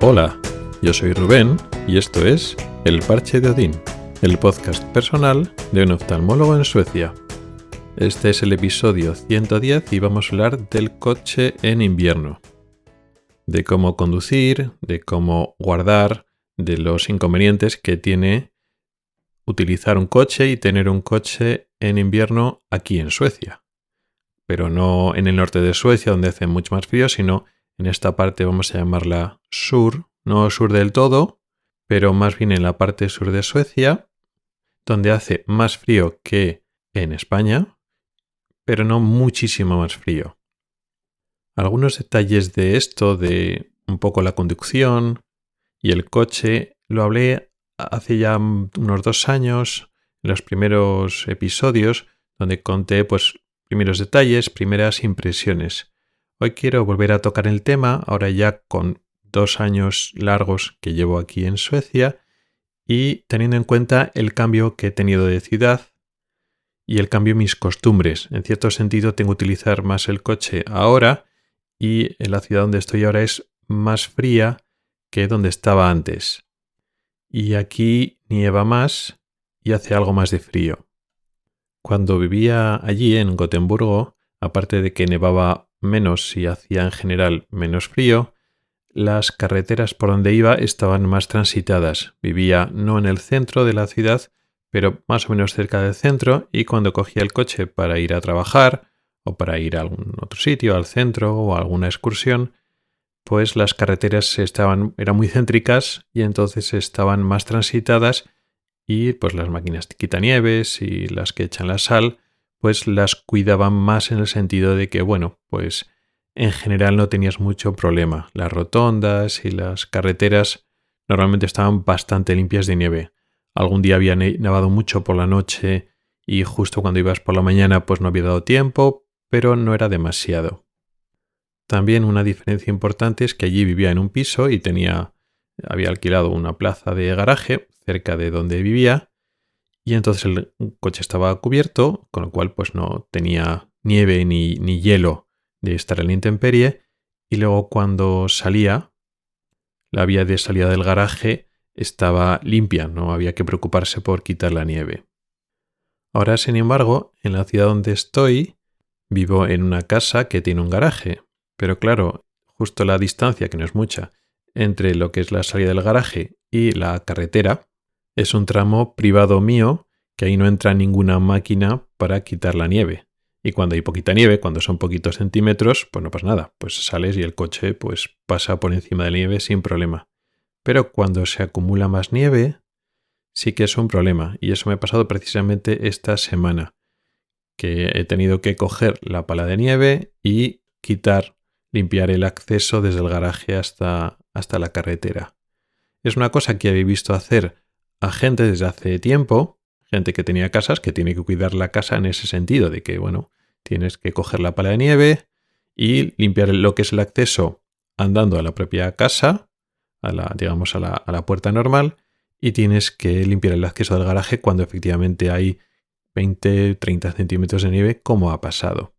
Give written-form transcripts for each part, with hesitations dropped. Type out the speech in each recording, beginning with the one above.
Hola, yo soy Rubén y esto es El Parche de Odín, el podcast personal de un oftalmólogo en Suecia. Este es el episodio 110 y vamos a hablar del coche en invierno. De cómo conducir, de cómo guardar, de los inconvenientes que tiene utilizar un coche y tener un coche en invierno aquí en Suecia. Pero no en el norte de Suecia, donde hace mucho más frío, sino en esta parte vamos a llamarla sur, no sur del todo, pero más bien en la parte sur de Suecia, donde hace más frío que en España, pero no muchísimo más frío. Algunos detalles de esto, de un poco la conducción y el coche, lo hablé hace ya unos 2 años, en los primeros episodios, donde conté primeros detalles, primeras impresiones. Hoy quiero volver a tocar el tema, ahora ya con 2 años largos que llevo aquí en Suecia y teniendo en cuenta el cambio que he tenido de ciudad y el cambio en mis costumbres. En cierto sentido tengo que utilizar más el coche ahora y en la ciudad donde estoy ahora es más fría que donde estaba antes. Y aquí nieva más y hace algo más de frío. Cuando vivía allí en Gotemburgo, aparte de que nevaba menos y hacía en general menos frío, las carreteras por donde iba estaban más transitadas. Vivía no en el centro de la ciudad, pero más o menos cerca del centro, y cuando cogía el coche para ir a trabajar o para ir a algún otro sitio, al centro o a alguna excursión, pues las carreteras eran muy céntricas y entonces estaban más transitadas y pues las máquinas quitanieves y las que echan la sal pues las cuidaban más en el sentido de que, bueno, pues en general no tenías mucho problema. Las rotondas y las carreteras normalmente estaban bastante limpias de nieve. Algún día había nevado mucho por la noche y justo cuando ibas por la mañana pues no había dado tiempo, pero no era demasiado. También una diferencia importante es que allí vivía en un piso y había alquilado una plaza de garaje cerca de donde vivía y entonces el coche estaba cubierto, con lo cual pues no tenía nieve ni hielo de estar en la intemperie, y luego cuando salía, la vía de salida del garaje estaba limpia, no había que preocuparse por quitar la nieve. Ahora, sin embargo, en la ciudad donde estoy, vivo en una casa que tiene un garaje, pero claro, justo la distancia, que no es mucha, entre lo que es la salida del garaje y la carretera, es un tramo privado mío que ahí no entra ninguna máquina para quitar la nieve. Y cuando hay poquita nieve, cuando son poquitos centímetros, pues no pasa nada. Pues sales y el coche pues pasa por encima de la nieve sin problema. Pero cuando se acumula más nieve, sí que es un problema. Y eso me ha pasado precisamente esta semana, que he tenido que coger la pala de nieve y limpiar el acceso desde el garaje hasta la carretera. Es una cosa que había visto hacer a gente desde hace tiempo, gente que tenía casas, que tiene que cuidar la casa en ese sentido, de que, bueno, tienes que coger la pala de nieve y limpiar lo que es el acceso andando a la propia casa, a la puerta normal, y tienes que limpiar el acceso del garaje cuando efectivamente hay 20-30 centímetros de nieve, como ha pasado.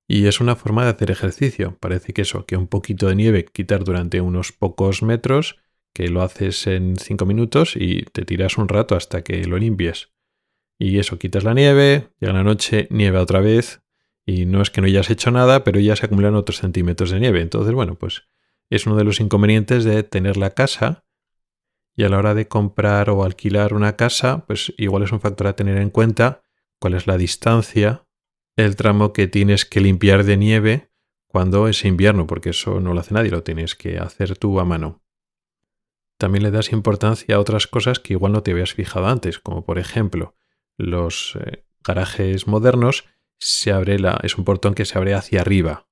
Y es una forma de hacer ejercicio. Parece que un poquito de nieve quitar durante unos pocos metros, que lo haces en 5 minutos y te tiras un rato hasta que lo limpies. Y eso, quitas la nieve, llega la noche, nieve otra vez, y no es que no hayas hecho nada, pero ya se acumulan otros centímetros de nieve. Entonces, bueno, pues es uno de los inconvenientes de tener la casa, y a la hora de comprar o alquilar una casa, pues igual es un factor a tener en cuenta cuál es la distancia, el tramo que tienes que limpiar de nieve cuando es invierno, porque eso no lo hace nadie, lo tienes que hacer tú a mano. También le das importancia a otras cosas que igual no te habías fijado antes, como por ejemplo, los garajes modernos es un portón que se abre hacia arriba,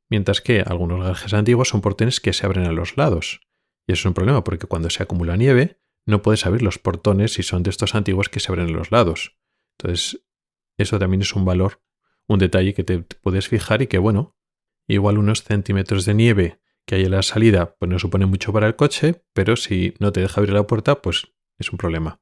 mientras que algunos garajes antiguos son portones que se abren a los lados. Y eso es un problema porque cuando se acumula nieve no puedes abrir los portones si son de estos antiguos que se abren a los lados. Entonces, eso también es un detalle que te puedes fijar y que, bueno, igual unos centímetros de nieve que hay en la salida pues no supone mucho para el coche, pero si no te deja abrir la puerta, pues es un problema.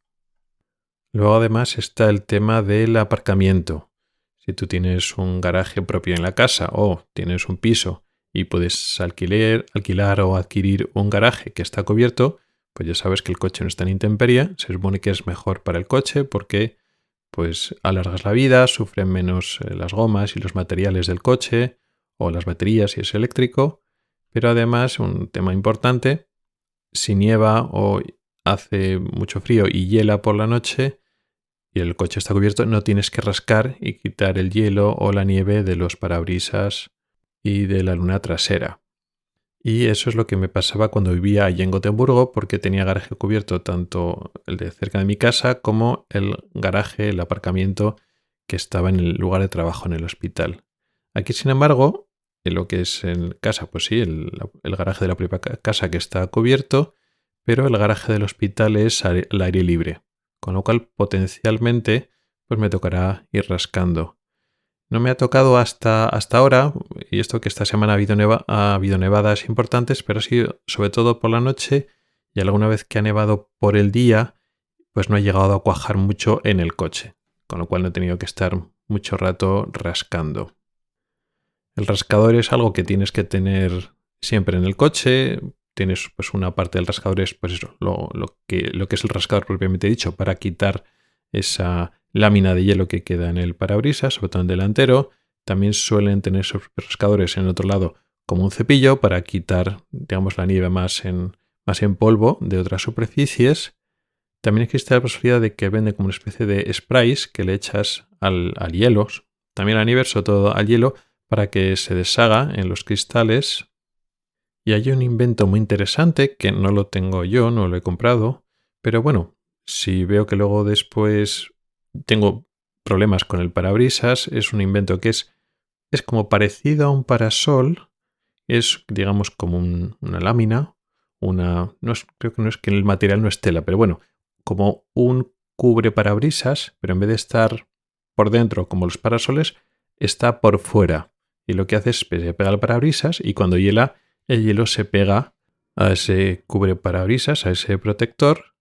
Luego además está el tema del aparcamiento. Si tú tienes un garaje propio en la casa o tienes un piso y puedes alquilar o adquirir un garaje que está cubierto, pues ya sabes que el coche no está en intemperie. Se supone que es mejor para el coche porque pues alargas la vida, sufren menos las gomas y los materiales del coche o las baterías si es eléctrico. Pero además, un tema importante, si nieva o hace mucho frío y hiela por la noche y el coche está cubierto, no tienes que rascar y quitar el hielo o la nieve de los parabrisas y de la luna trasera. Y eso es lo que me pasaba cuando vivía allí en Gotemburgo, porque tenía garaje cubierto tanto el de cerca de mi casa como el garaje, el aparcamiento que estaba en el lugar de trabajo en el hospital. Aquí, sin embargo, en lo que es en casa, pues sí, el garaje de la propia casa que está cubierto, pero el garaje del hospital es al aire libre, con lo cual potencialmente pues me tocará ir rascando. No me ha tocado hasta ahora, y esto que esta semana ha habido nevadas importantes, pero sí, sobre todo por la noche, y alguna vez que ha nevado por el día, pues no ha llegado a cuajar mucho en el coche, con lo cual no he tenido que estar mucho rato rascando. El rascador es algo que tienes que tener siempre en el coche. Tienes pues una parte del rascador es pues eso, lo que es el rascador propiamente dicho, para quitar esa lámina de hielo que queda en el parabrisas, sobre todo en delantero. También suelen tener esos rascadores en el otro lado como un cepillo para quitar, digamos, la nieve más en polvo de otras superficies. También existe la posibilidad de que venden como una especie de sprays que le echas al hielo, también a la nieve, sobre todo al hielo, para que se deshaga en los cristales. Y hay un invento muy interesante que no lo tengo yo, no lo he comprado, pero bueno, si veo que luego después tengo problemas con el parabrisas, es un invento que es como parecido a un parasol, es digamos como una lámina, creo que no es que el material no es tela, pero bueno, como un cubre parabrisas, pero en vez de estar por dentro como los parasoles, está por fuera. Y lo que hace es que se pega al parabrisas y cuando hiela, el hielo se pega a ese cubre parabrisas, a ese protector,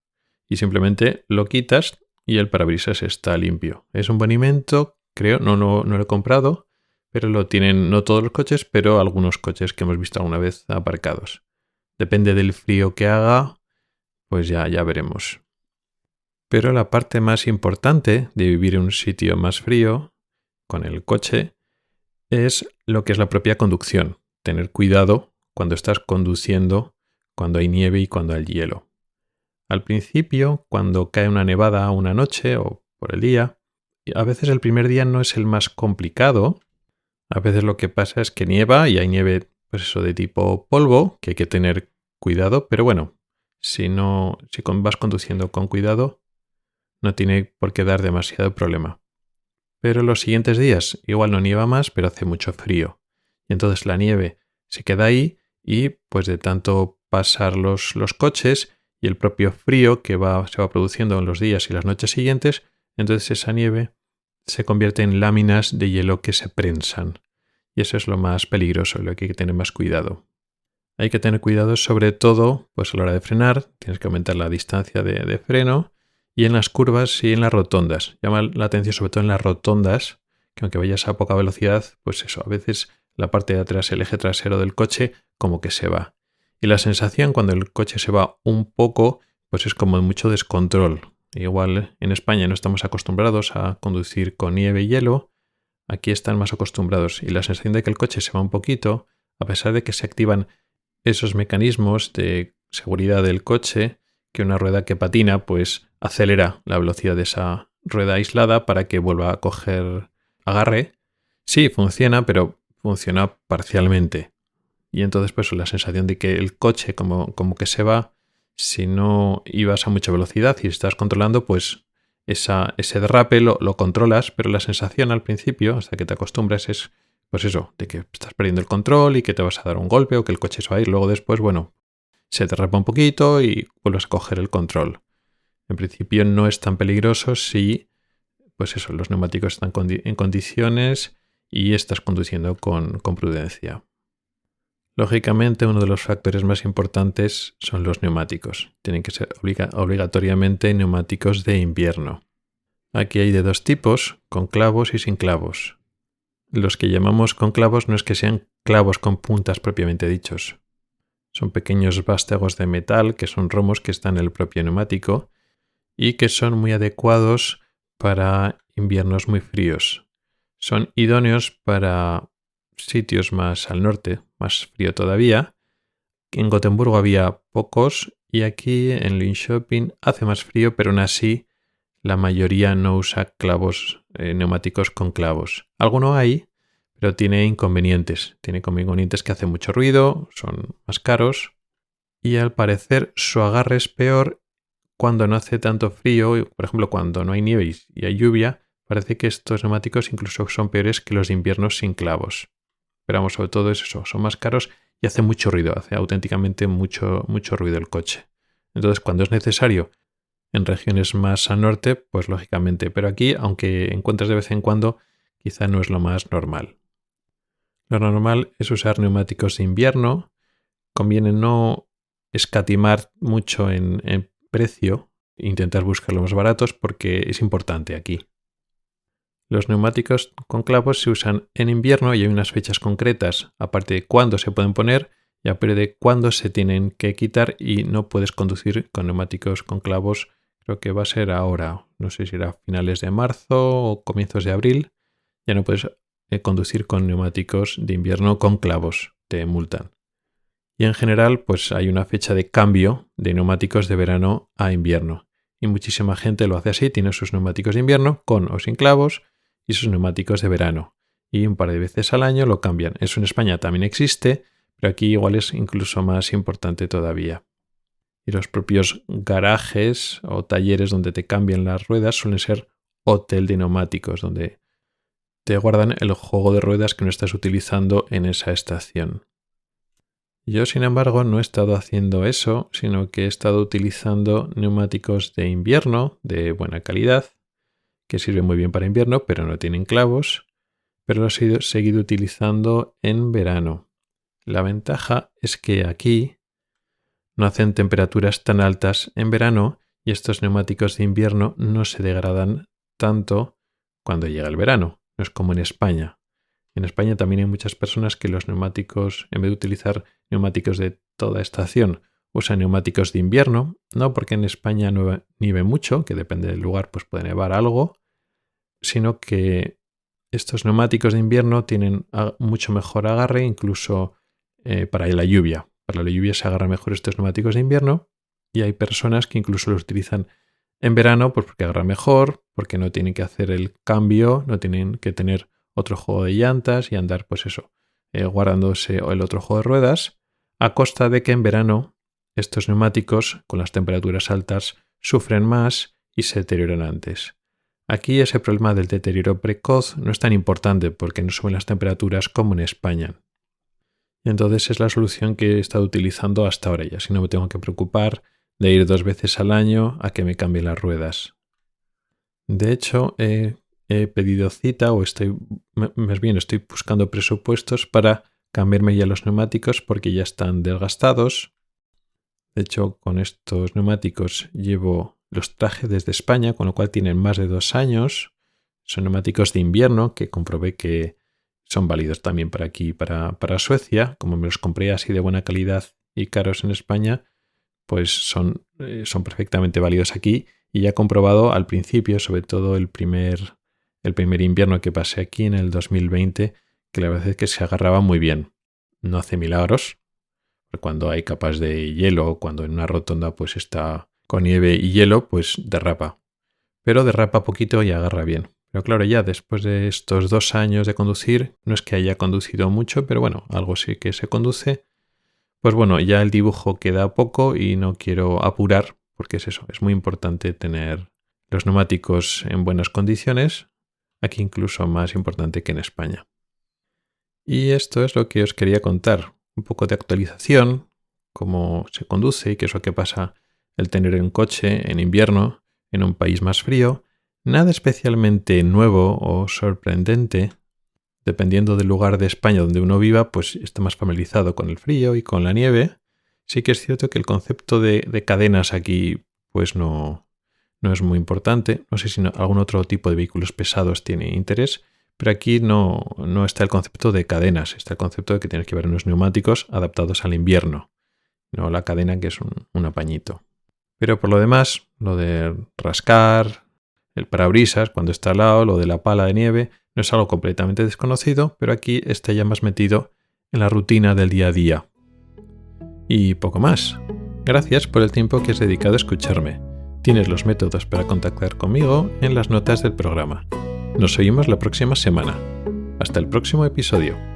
y simplemente lo quitas y el parabrisas está limpio. Es un buen invento, creo, no lo he comprado, pero lo tienen no todos los coches, pero algunos coches que hemos visto alguna vez aparcados. Depende del frío que haga, pues ya veremos. Pero la parte más importante de vivir en un sitio más frío con el coche es lo que es la propia conducción. Tener cuidado cuando estás conduciendo, cuando hay nieve y cuando hay hielo. Al principio, cuando cae una nevada una noche o por el día, a veces el primer día no es el más complicado. A veces lo que pasa es que nieva y hay nieve, pues eso, de tipo polvo, que hay que tener cuidado, pero bueno, si vas conduciendo con cuidado, no tiene por qué dar demasiado problema. Pero los siguientes días igual no nieva más, pero hace mucho frío. Y entonces la nieve se queda ahí y pues de tanto pasar los coches y el propio frío que se va produciendo en los días y las noches siguientes, entonces esa nieve se convierte en láminas de hielo que se prensan. Y eso es lo más peligroso, lo que hay que tener más cuidado. Hay que tener cuidado sobre todo pues a la hora de frenar, tienes que aumentar la distancia de freno, y en las curvas y en las rotondas. Llama la atención sobre todo en las rotondas, que aunque vayas a poca velocidad, pues eso, a veces la parte de atrás, el eje trasero del coche, como que se va. Y la sensación cuando el coche se va un poco, pues es como mucho descontrol. Igual en España no estamos acostumbrados a conducir con nieve y hielo, aquí están más acostumbrados. Y la sensación de que el coche se va un poquito, a pesar de que se activan esos mecanismos de seguridad del coche, que una rueda que patina pues acelera la velocidad de esa rueda aislada para que vuelva a coger agarre. Sí, funciona, pero funciona parcialmente. Y entonces pues la sensación de que el coche como que se va, si no ibas a mucha velocidad y estás controlando, pues ese derrape lo controlas, pero la sensación al principio, hasta que te acostumbras, es pues eso, de que estás perdiendo el control y que te vas a dar un golpe o que el coche se va a ir. Luego después, bueno, se derrapa un poquito y vuelves a coger el control. En principio no es tan peligroso si, pues eso, los neumáticos están en condiciones y estás conduciendo con prudencia. Lógicamente, uno de los factores más importantes son los neumáticos. Tienen que ser obligatoriamente neumáticos de invierno. Aquí hay de dos tipos, con clavos y sin clavos. Los que llamamos con clavos no es que sean clavos con puntas propiamente dichos. Son pequeños vástagos de metal que son romos que están en el propio neumático y que son muy adecuados para inviernos muy fríos. Son idóneos para sitios más al norte, más frío todavía. En Gotemburgo había pocos y aquí en Linköping hace más frío, pero aún así la mayoría no usa clavos, neumáticos con clavos. Alguno hay, pero tiene inconvenientes. Tiene inconvenientes que hace mucho ruido, son más caros y al parecer su agarre es peor cuando no hace tanto frío. Por ejemplo, cuando no hay nieve y hay lluvia, parece que estos neumáticos incluso son peores que los de invierno sin clavos. Pero vamos, sobre todo es eso, son más caros y hace mucho ruido, hace auténticamente mucho ruido el coche. Entonces, cuando es necesario en regiones más al norte, pues lógicamente, pero aquí, aunque encuentres de vez en cuando, quizá no es lo más normal. Lo normal es usar neumáticos de invierno. Conviene no escatimar mucho en precio, intentar buscar los más baratos porque es importante aquí. Los neumáticos con clavos se usan en invierno y hay unas fechas concretas, aparte de cuándo se pueden poner y aparte de cuándo se tienen que quitar, y no puedes conducir con neumáticos con clavos. Creo que va a ser ahora, no sé si era finales de marzo o comienzos de abril. Ya no puedes conducir con neumáticos de invierno con clavos, te multan. Y en general, pues hay una fecha de cambio de neumáticos de verano a invierno. Y muchísima gente lo hace así, tiene sus neumáticos de invierno con o sin clavos y sus neumáticos de verano. Y un par de veces al año lo cambian. Eso en España también existe, pero aquí igual es incluso más importante todavía. Y los propios garajes o talleres donde te cambian las ruedas suelen ser hotel de neumáticos, donde te guardan el juego de ruedas que no estás utilizando en esa estación. Yo, sin embargo, no he estado haciendo eso, sino que he estado utilizando neumáticos de invierno de buena calidad, que sirven muy bien para invierno, pero no tienen clavos, pero los he seguido utilizando en verano. La ventaja es que aquí no hacen temperaturas tan altas en verano y estos neumáticos de invierno no se degradan tanto cuando llega el verano. No es como en España. En España también hay muchas personas que los neumáticos, en vez de utilizar neumáticos de toda estación, usan neumáticos de invierno, no porque en España no nieve mucho, que depende del lugar, pues puede nevar algo, sino que estos neumáticos de invierno tienen mucho mejor agarre, incluso para la lluvia. Para la lluvia se agarran mejor estos neumáticos de invierno y hay personas que incluso los utilizan en verano pues porque agarran mejor, porque no tienen que hacer el cambio, no tienen que tener otro juego de llantas y andar pues eso, guardándose el otro juego de ruedas, a costa de que en verano estos neumáticos con las temperaturas altas sufren más y se deterioran antes. Aquí ese problema del deterioro precoz no es tan importante porque no suben las temperaturas como en España. Y entonces es la solución que he estado utilizando hasta ahora, y así no me tengo que preocupar de ir 2 veces al año a que me cambien las ruedas. De hecho, he pedido cita o estoy buscando presupuestos para cambiarme ya los neumáticos porque ya están desgastados. De hecho, con estos neumáticos los traje desde España, con lo cual tienen más de 2 años. Son neumáticos de invierno que comprobé que son válidos también para aquí, para Suecia. Como me los compré así de buena calidad y caros en España, pues son perfectamente válidos aquí. Y ya he comprobado al principio, sobre todo el primer invierno que pasé aquí en el 2020, que la verdad es que se agarraba muy bien. No hace milagros, porque cuando hay capas de hielo o cuando en una rotonda pues está con nieve y hielo, pues derrapa. Pero derrapa poquito y agarra bien. Pero claro, ya después de estos 2 años de conducir, no es que haya conducido mucho, pero bueno, algo sí que se conduce. Pues bueno, ya el dibujo queda poco y no quiero apurar, porque es eso, es muy importante tener los neumáticos en buenas condiciones, aquí incluso más importante que en España. Y esto es lo que os quería contar, un poco de actualización, cómo se conduce y qué es lo que pasa el tener un coche en invierno en un país más frío. Nada especialmente nuevo o sorprendente. Dependiendo del lugar de España donde uno viva, pues está más familiarizado con el frío y con la nieve. Sí que es cierto que el concepto de cadenas aquí pues no es muy importante. No sé si algún otro tipo de vehículos pesados tiene interés, Pero aquí no está el concepto de cadenas, está el concepto de que tienes que llevar unos neumáticos adaptados al invierno, no la cadena que es un apañito. Pero por lo demás, lo de rascar, el parabrisas cuando está al lado, lo de la pala de nieve, no es algo completamente desconocido, pero aquí está ya más metido en la rutina del día a día. Y poco más. Gracias por el tiempo que has dedicado a escucharme. Tienes los métodos para contactar conmigo en las notas del programa. Nos oímos la próxima semana. Hasta el próximo episodio.